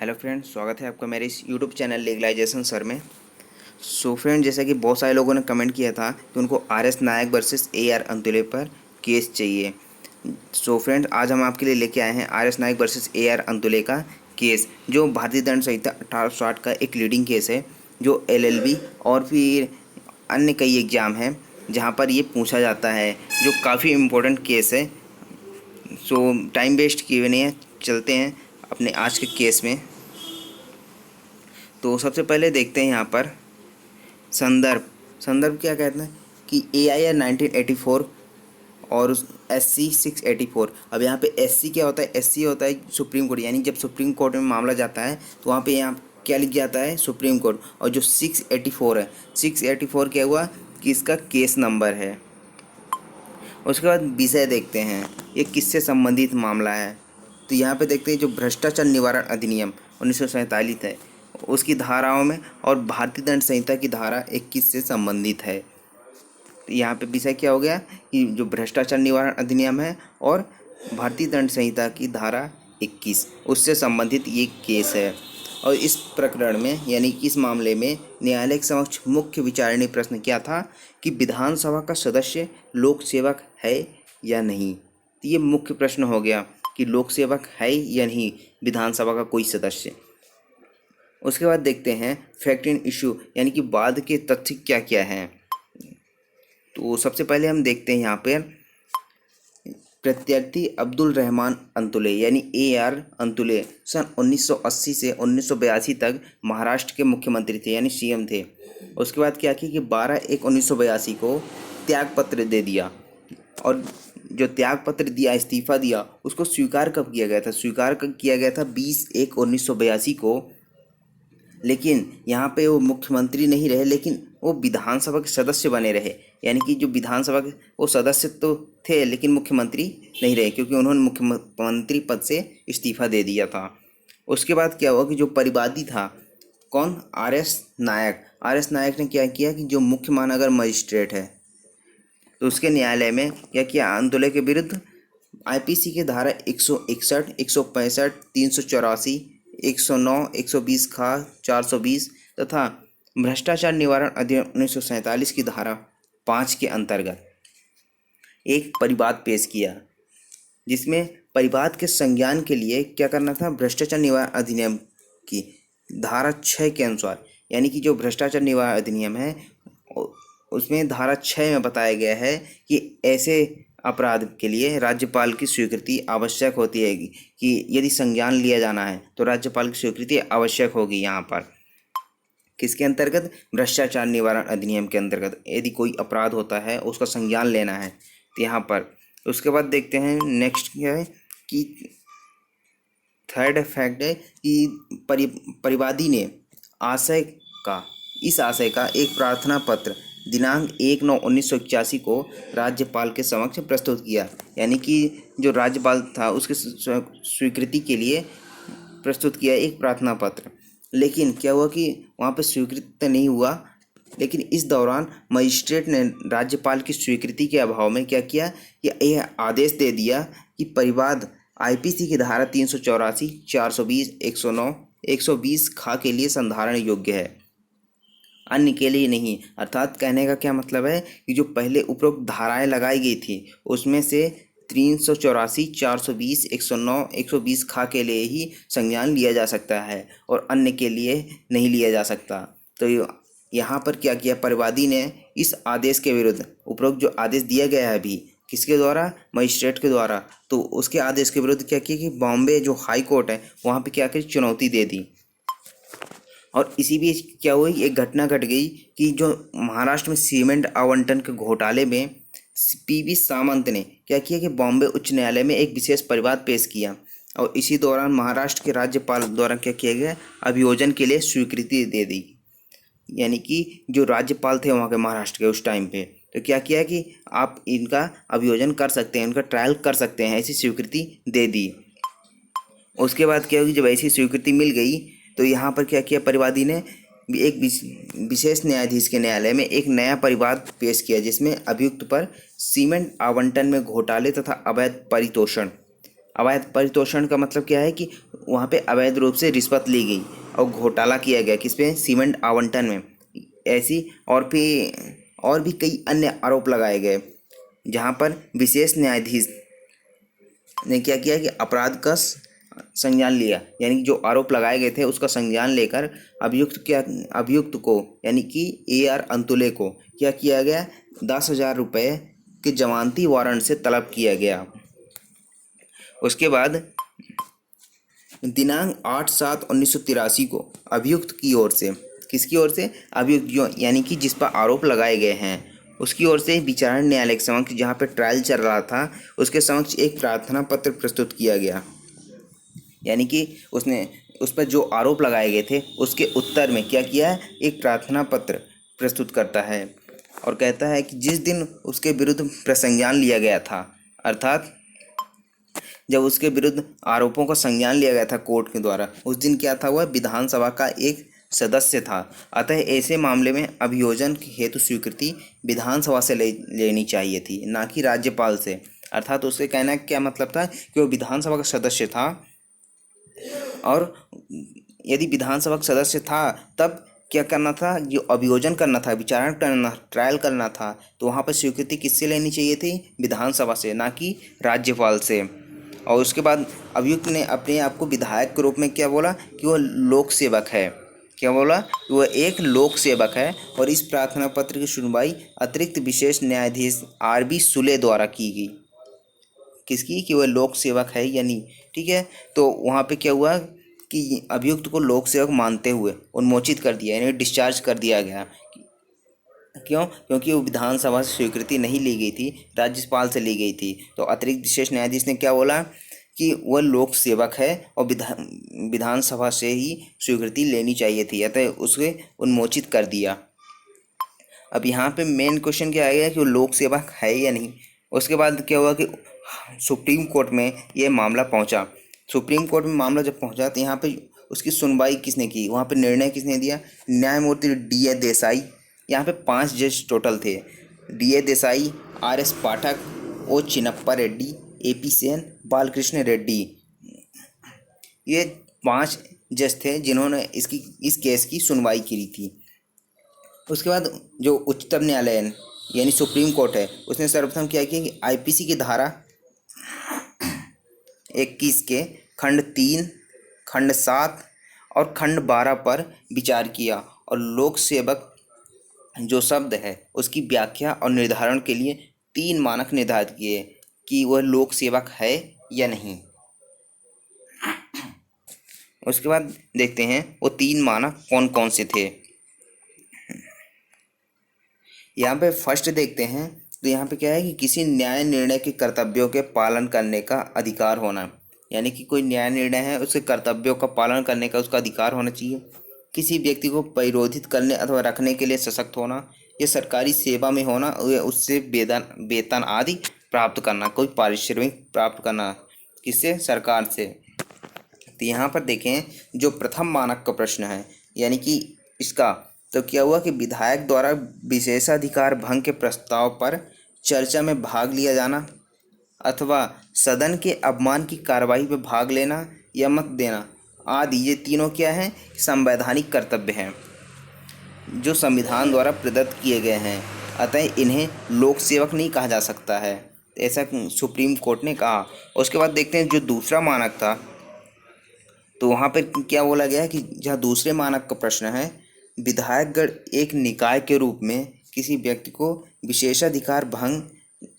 Hello friend, स्वागत है आपका मेरे इस यूट्यूब चैनल लीगलाइजेशन सर में। सो फ्रेंड, जैसा कि बहुत सारे लोगों ने कमेंट किया था कि उनको आर.एस. नायक वर्सेस ए.आर. अंतुले पर केस चाहिए। सो फ्रेंड, आज हम आपके लिए लेके आए हैं आर.एस. नायक वर्सेस ए.आर. अंतुले का केस, जो भारतीय दंड संहिता 1860 का एक लीडिंग केस है, जो एलएलबी और फिर अन्य कई एग्जाम हैं जहाँ पर ये पूछा जाता है, जो काफ़ी इम्पोर्टेंट केस है। सो टाइम वेस्ट किए नहीं, चलते हैं अपने आज के केस में। तो सबसे पहले देखते हैं यहाँ पर संदर्भ। संदर्भ क्या कहते हैं कि AIR 1984 और SC 684। अब यहाँ पे SC क्या होता है? SC होता है सुप्रीम कोर्ट, यानी जब सुप्रीम कोर्ट में मामला जाता है तो वहाँ पे यहाँ क्या लिख जाता है? Supreme court. और जो 684 है, 684 क्या हुआ कि इसका केस नंबर है। उसके बाद विषय देखते हैं, ये किससे संबंधित मामला है। तो यहाँ पे देखते हैं जो भ्रष्टाचार निवारण अधिनियम 1947 है, उसकी धाराओं में और भारतीय दंड संहिता की धारा 21 से संबंधित है। तो यहाँ पे विषय क्या हो गया कि जो भ्रष्टाचार निवारण अधिनियम है और भारतीय दंड संहिता की धारा 21, उससे संबंधित ये केस है। और इस प्रकरण में, यानी कि इस मामले में न्यायालय के समक्ष मुख्य विचारणीय प्रश्न क्या था कि विधानसभा का सदस्य लोक सेवक है या नहीं। तो ये मुख्य प्रश्न हो गया कि लोक सेवक है या नहीं विधानसभा का कोई सदस्य। उसके बाद देखते हैं फैक्ट एंड इशू, यानी कि बाद के तथ्य क्या क्या हैं। तो सबसे पहले हम देखते हैं यहाँ पर प्रत्यार्थी अब्दुल रहमान अंतुले यानी AR अंतुले सन 1980 से 1982 तक महाराष्ट्र के मुख्यमंत्री थे, यानी CM थे। उसके बाद क्या किया कि 12/1/1982 को त्यागपत्र दे दिया, और जो त्यागपत्र दिया, इस्तीफा दिया, उसको स्वीकार कब किया गया था? स्वीकार कब किया गया था? 20/1/1982 को। लेकिन यहाँ पे वो मुख्यमंत्री नहीं रहे, लेकिन वो विधानसभा के सदस्य बने रहे। यानी कि जो विधानसभा के वो सदस्य तो थे लेकिन मुख्यमंत्री नहीं रहे, क्योंकि उन्होंने मुख्यमंत्री पद से इस्तीफा दे दिया था। उसके बाद क्या हुआ कि जो परिवादी था, कौन? R.S. नायक। R.S. नायक ने क्या किया कि जो मुख्य महानगर मजिस्ट्रेट है, तो उसके न्यायालय में क्या किया? अंतुले के विरुद्ध IPC के धारा 161, 165, 384, 109, 120 खा 420 तथा भ्रष्टाचार निवारण अधिनियम 1947 की धारा 5 के अंतर्गत एक परिवाद पेश किया, जिसमें परिवाद के संज्ञान के लिए क्या करना था? भ्रष्टाचार निवारण अधिनियम की धारा 6 के अनुसार, यानी कि जो भ्रष्टाचार निवारण अधिनियम है उसमें धारा 6 में बताया गया है कि ऐसे अपराध के लिए राज्यपाल की स्वीकृति आवश्यक होती है, कि यदि संज्ञान लिया जाना है तो राज्यपाल की स्वीकृति आवश्यक होगी। यहाँ पर किसके अंतर्गत? भ्रष्टाचार निवारण अधिनियम के अंतर्गत यदि कोई अपराध होता है उसका संज्ञान लेना है तो यहाँ पर। उसके बाद देखते हैं नेक्स्ट क्या है कि थर्ड फैक्ट है कि परिवादी ने इस आशय का एक प्रार्थना पत्र दिनांक 1/9/1981 को राज्यपाल के समक्ष प्रस्तुत किया, यानी कि जो राज्यपाल था उसके स्वीकृति के लिए प्रस्तुत किया एक प्रार्थना पत्र। लेकिन क्या हुआ कि वहाँ पर स्वीकृत नहीं हुआ, लेकिन इस दौरान मजिस्ट्रेट ने राज्यपाल की स्वीकृति के अभाव में क्या किया कि यह आदेश दे दिया कि परिवाद IPC की धारा 384, 420, 109, 120 खा के लिए संधारण योग्य है, अन्य के लिए नहीं। अर्थात कहने का क्या मतलब है कि जो पहले उपरोक्त धाराएं लगाई गई थी उसमें से 384, 420, 109, 120 खा के लिए ही संज्ञान लिया जा सकता है और अन्य के लिए नहीं लिया जा सकता। तो यहाँ पर क्या किया परिवादी ने? इस आदेश के विरुद्ध, उपरोक्त जो आदेश दिया गया है अभी, किसके द्वारा? मजिस्ट्रेट के द्वारा, तो उसके आदेश के विरुद्ध क्या किया कि बॉम्बे जो हाई कोर्ट है वहाँ पे क्या की चुनौती दे दी। और इसी बीच क्या हुई, एक घटना घट गई कि जो महाराष्ट्र में सीमेंट आवंटन के घोटाले में PV सामंत ने क्या किया कि बॉम्बे उच्च न्यायालय में एक विशेष परिवाद पेश किया, और इसी दौरान महाराष्ट्र के राज्यपाल द्वारा क्या किया गया? अभियोजन के लिए स्वीकृति दे दी। यानी कि जो राज्यपाल थे वहाँ के महाराष्ट्र के उस टाइम पे, तो क्या किया कि आप इनका अभियोजन कर सकते हैं, इनका ट्रायल कर सकते हैं, ऐसी स्वीकृति दे दी। उसके बाद क्या हुई, जब ऐसी स्वीकृति मिल गई तो यहाँ पर क्या किया परिवादी ने? एक विशेष न्यायाधीश के न्यायालय में एक नया परिवाद पेश किया, जिसमें अभियुक्त पर सीमेंट आवंटन में घोटाले तथा अवैध परितोषण का मतलब क्या है कि वहाँ पे अवैध रूप से रिश्वत ली गई और घोटाला किया गया किस पे, सीमेंट आवंटन में। ऐसी और भी कई अन्य आरोप लगाए गए, जहाँ पर विशेष न्यायाधीश ने क्या किया कि अपराध का संज्ञान लिया, यानी कि जो आरोप लगाए गए थे उसका संज्ञान लेकर अभियुक्त को यानी कि AR अंतुले को क्या किया गया, 10,000 रुपये के जमानती वारंट से तलब किया गया। उसके बाद दिनांक 8/7/1983 को अभियुक्त की ओर से, किसकी ओर से, अभियुक्त यानी कि जिस पर आरोप लगाए गए हैं उसकी ओर से विचारण न्यायालय के समक्ष, जहाँ पर ट्रायल चल रहा था, उसके समक्ष एक प्रार्थना पत्र प्रस्तुत किया गया। यानी कि उसने उस पर जो आरोप लगाए गए थे उसके उत्तर में क्या किया, एक प्रार्थना पत्र प्रस्तुत करता है और कहता है कि जिस दिन उसके विरुद्ध प्रसंज्ञान लिया गया था, अर्थात जब उसके विरुद्ध आरोपों का संज्ञान लिया गया था कोर्ट के द्वारा, उस दिन क्या था, वह विधानसभा का एक सदस्य था। अतः ऐसे मामले में अभियोजन हेतु स्वीकृति विधानसभा से लेनी चाहिए थी, ना कि राज्यपाल से। अर्थात उसके कहना का क्या मतलब था कि वो विधानसभा का सदस्य था, और यदि विधानसभा का सदस्य था तब क्या करना था, जो अभियोजन करना था, विचारण करना, ट्रायल करना था, तो वहाँ पर स्वीकृति किससे लेनी चाहिए थी, विधानसभा से, ना कि राज्यपाल से। और उसके बाद अभियुक्त ने अपने आप को विधायक के रूप में क्या बोला कि वह लोक सेवक है, क्या बोला कि वह एक लोक सेवक है। और इस प्रार्थना पत्र की सुनवाई अतिरिक्त विशेष न्यायाधीश RB सुले द्वारा की गई, किसकी, कि वह लोक सेवक है या नहीं। ठीक है, तो वहाँ पे क्या हुआ कि अभियुक्त को लोक सेवक मानते हुए उन्मोचित कर दिया, यानी डिस्चार्ज कर दिया गया। क्यों, क्योंकि वो विधानसभा से स्वीकृति नहीं ली गई थी, राज्यपाल से ली गई थी। तो अतिरिक्त विशेष न्यायाधीश ने क्या बोला कि वह लोक सेवक है और विधानसभा से ही स्वीकृति लेनी चाहिए थी, अतः उसे उन्मोचित कर दिया। अब यहाँ पे मेन क्वेश्चन क्या आएगा कि वो लोक सेवक है या नहीं। उसके बाद क्या हुआ कि सुप्रीम कोर्ट में ये मामला पहुँचा। सुप्रीम कोर्ट में मामला जब पहुँचा तो यहाँ पे उसकी सुनवाई किसने की, वहाँ पे निर्णय किसने दिया, न्यायमूर्ति DA देसाई। यहाँ पे 5 जज टोटल थे, DA देसाई, RS पाठक, O चिन्नप्पा रेड्डी, AP सेन, बालकृष्ण रेड्डी। ये 5 जज थे जिन्होंने इस केस की सुनवाई की थी। उसके बाद जो उच्चतम न्यायालय यानी सुप्रीम कोर्ट है, उसने सर्वप्रथम क्या किया कि IPC की धारा 21 के खंड 3, खंड 7 और खंड 12 पर विचार किया और लोक सेवक जो शब्द है उसकी व्याख्या और निर्धारण के लिए 3 मानक निर्धारित किए कि वह लोक सेवक है या नहीं। उसके बाद देखते हैं वो 3 मानक कौन कौन से थे। यहाँ पे फर्स्ट देखते हैं, तो यहाँ पे क्या है कि किसी न्याय निर्णय के कर्तव्यों के पालन करने का अधिकार होना, यानी कि कोई न्याय निर्णय है उसके कर्तव्यों का पालन करने का उसका अधिकार होना चाहिए। किसी व्यक्ति को परिरोधित करने अथवा रखने के लिए सशक्त होना, या सरकारी सेवा में होना, उससे वेतन आदि प्राप्त करना, कोई पारिश्रमिक प्राप्त करना, किससे, सरकार से। तो यहाँ पर देखें जो प्रथम मानक का प्रश्न है, यानी कि इसका तो क्या हुआ कि विधायक द्वारा विशेषाधिकार भंग के प्रस्ताव पर चर्चा में भाग लिया जाना अथवा सदन के अपमान की कार्रवाई में भाग लेना या मत देना आदि, ये तीनों क्या हैं, संवैधानिक कर्तव्य हैं जो संविधान द्वारा प्रदत्त किए गए हैं। अतः इन्हें लोक सेवक नहीं कहा जा सकता है, ऐसा सुप्रीम कोर्ट ने कहा। उसके बाद देखते हैं जो दूसरा मानक था, तो वहाँ पर क्या बोला गया है कि जहाँ दूसरे मानक का प्रश्न है, विधायकगण एक निकाय के रूप में किसी व्यक्ति को विशेषाधिकार भंग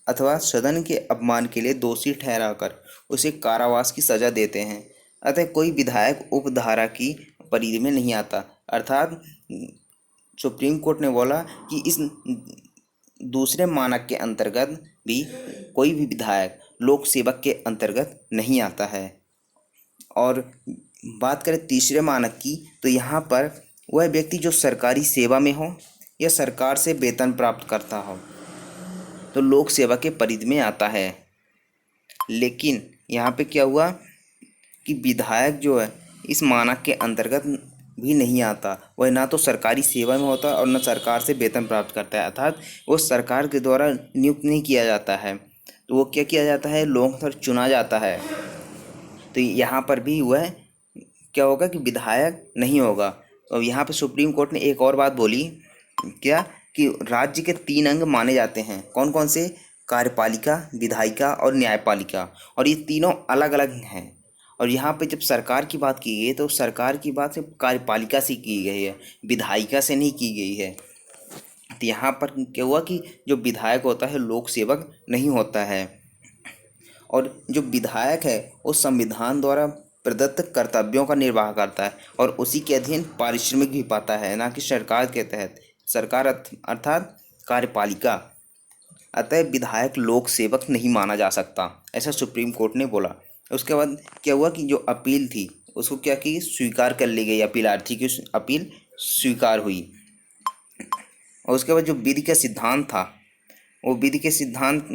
अथवा सदन के अपमान के लिए दोषी ठहराकर उसे कारावास की सजा देते हैं। अतः कोई विधायक उपधारा की परिधि में नहीं आता। अर्थात सुप्रीम कोर्ट ने बोला कि इस दूसरे मानक के अंतर्गत भी कोई भी विधायक लोक सेवक के अंतर्गत नहीं आता है। और बात करें तीसरे मानक की, तो यहाँ पर वह व्यक्ति जो सरकारी सेवा में हो या सरकार से वेतन प्राप्त करता हो तो लोक सेवा के परिधि में आता है। लेकिन यहाँ पे क्या हुआ कि विधायक जो है इस मानक के अंतर्गत भी नहीं आता, वह ना तो सरकारी सेवा में होता और न सरकार से वेतन प्राप्त करता है, अर्थात वो सरकार के द्वारा नियुक्त नहीं किया जाता है, तो वो क्या किया जाता है, लोगों पर चुना जाता है। तो यहाँ पर भी वह क्या होगा कि विधायक नहीं होगा। और यहाँ पे सुप्रीम कोर्ट ने एक और बात बोली, क्या कि राज्य के 3 अंग माने जाते हैं। कौन कौन से? कार्यपालिका, विधायिका और न्यायपालिका। और ये तीनों अलग अलग हैं। और यहाँ पे जब सरकार की बात की गई तो सरकार की बात सिर्फ कार्यपालिका से की गई है, विधायिका से नहीं की गई है। तो यहाँ पर क्या हुआ कि जो विधायक होता है लोक सेवक नहीं होता है, और जो विधायक है वो संविधान द्वारा प्रदत्त कर्तव्यों का निर्वाह करता है और उसी के अधीन पारिश्रमिक भी पाता है, ना कि सरकार के तहत। सरकार अर्थात कार्यपालिका। अतः विधायक लोक सेवक नहीं माना जा सकता, ऐसा सुप्रीम कोर्ट ने बोला। उसके बाद क्या हुआ कि जो अपील थी उसको क्या की स्वीकार कर ली गई, अपीलार्थी की अपील स्वीकार हुई। और उसके बाद जो विधि का सिद्धांत था, वो विधि के सिद्धांत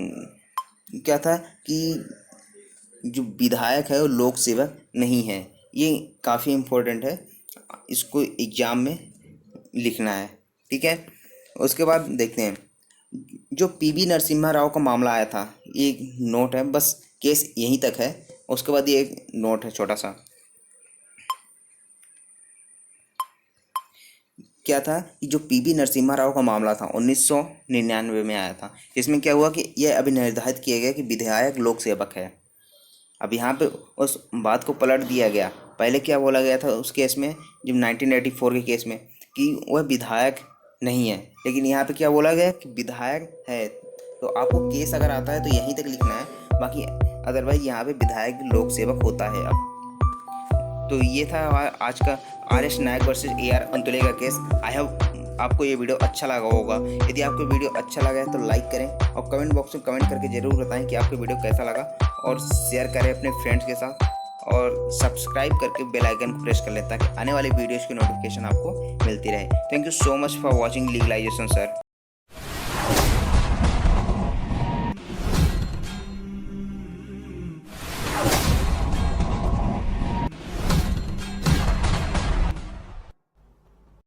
क्या था कि जो विधायक है वो लोक सेवक नहीं है। ये काफ़ी इम्पोर्टेंट है, इसको एग्जाम में लिखना है, ठीक है। उसके बाद देखते हैं जो पीवी नरसिम्हा राव का मामला आया था, ये एक नोट है, बस केस यहीं तक है। उसके बाद ये एक नोट है छोटा सा, क्या था कि जो पीवी नरसिम्हा राव का मामला था 1999 में आया था। इसमें क्या हुआ कि यह अभी निर्धारित किया गया कि विधायक लोक सेवक है। अब यहाँ पे उस बात को पलट दिया गया। पहले क्या बोला गया था उस केस में, जब 1984 के केस में, कि वह विधायक नहीं है, लेकिन यहाँ पे क्या बोला गया कि विधायक है। तो आपको केस अगर आता है तो यहीं तक लिखना है, बाकी अदरवाइज यहाँ पे विधायक लोक सेवक होता है। अब तो ये था आज का आर.एस. नायक वर्सेस ए.आर. अंतुले का केस। आई होप आपको ये वीडियो अच्छा लगा होगा। यदि आपको वीडियो अच्छा लगा है तो लाइक करें और कमेंट बॉक्स में कमेंट करके ज़रूर बताएं कि आपको वीडियो कैसा लगा, और शेयर करें अपने फ्रेंड्स के साथ, और सब्सक्राइब करके बेल आइकन को प्रेस कर लें ताकि आने वाले वीडियोज़ की नोटिफिकेशन आपको मिलती रहे। Thank you so much for watching legalisation sir.